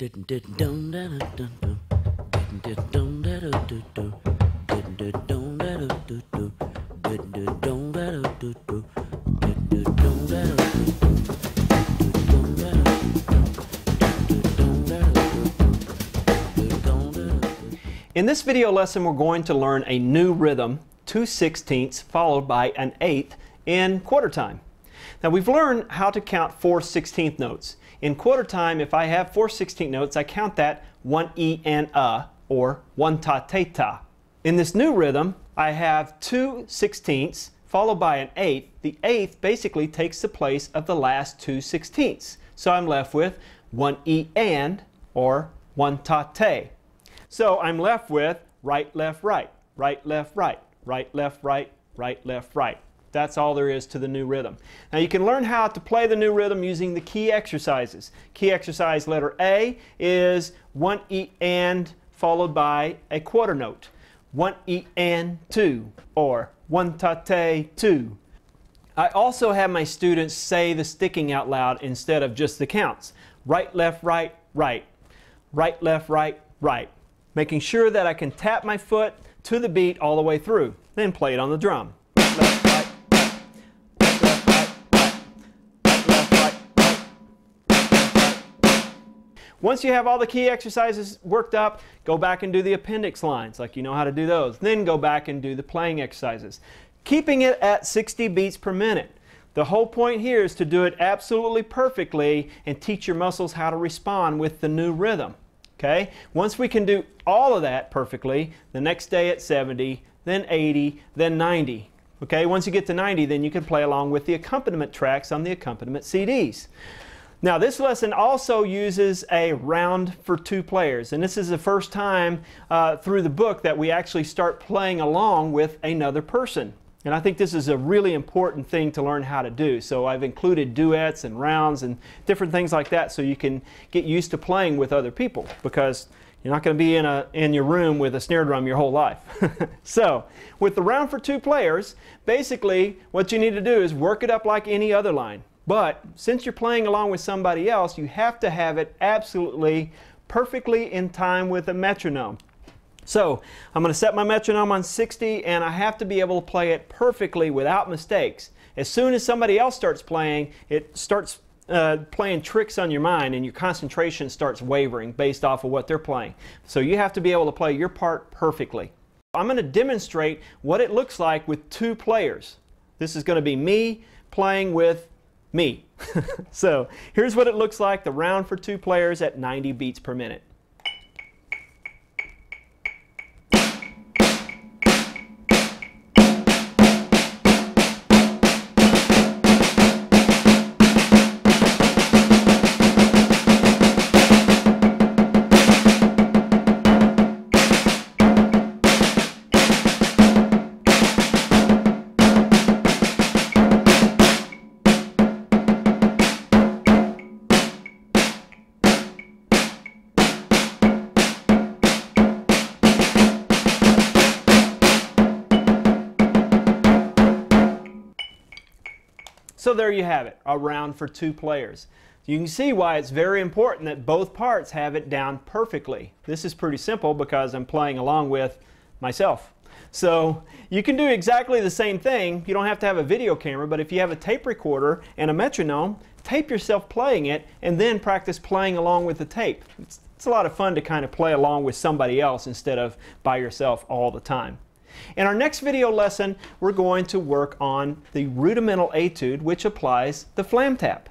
In this video lesson, we're going to learn a new rhythm, 2/16ths followed by an eighth in quarter time. Now we've learned how to count 4/16 notes. In quarter time, if I have 4/16 notes, I count that one E and a, or one ta te ta. In this new rhythm, I have 2/16ths followed by an eighth. The eighth basically takes the place of the last 2/16ths. So I'm left with one E and, or one ta te. So I'm left with right, left, right, right, left, right, right, left, right, right, left, right. That's all there is to the new rhythm. Now you can learn how to play the new rhythm using the key exercises. Key exercise letter A is one E and followed by a quarter note. One E and two, or one ta te two. I also have my students say the sticking out loud instead of just the counts. Right, left, right, right. Right, left, right, right. Making sure that I can tap my foot to the beat all the way through. Then play it on the drum. Right, left, right, right. Right, left, right, right. Right, left, right, right. Right, left, right. Once you have all the key exercises worked up, go back and do the appendix lines, like you know how to do those. Then go back and do the playing exercises. Keeping it at 60 beats per minute. The whole point here is to do it absolutely perfectly and teach your muscles how to respond with the new rhythm. Okay? Once we can do all of that perfectly, the next day at 70, then 80, then 90. Okay? Once you get to 90, then you can play along with the accompaniment tracks on the accompaniment CDs. Now this lesson also uses a round for two players, and this is the first time through the book that we actually start playing along with another person. And I think this is a really important thing to learn how to do. So I've included duets and rounds and different things like that so you can get used to playing with other people, because you're not going to be in your room with a snare drum your whole life. So with the round for two players, basically what you need to do is work it up like any other line. But since you're playing along with somebody else, you have to have it absolutely perfectly in time with a metronome. So I'm going to set my metronome on 60, and I have to be able to play it perfectly without mistakes. As soon as somebody else starts playing, it starts playing tricks on your mind, and your concentration starts wavering based off of what they're playing. So you have to be able to play your part perfectly. I'm going to demonstrate what it looks like with two players. This is going to be me playing with me. So here's what it looks like, the round for two players at 90 beats per minute. So there you have it, a round for two players. You can see why it's very important that both parts have it down perfectly. This is pretty simple because I'm playing along with myself. So you can do exactly the same thing. You don't have to have a video camera, but if you have a tape recorder and a metronome, tape yourself playing it and then practice playing along with the tape. It's a lot of fun to kind of play along with somebody else instead of by yourself all the time. In our next video lesson, we're going to work on the rudimental etude, which applies the flam tap.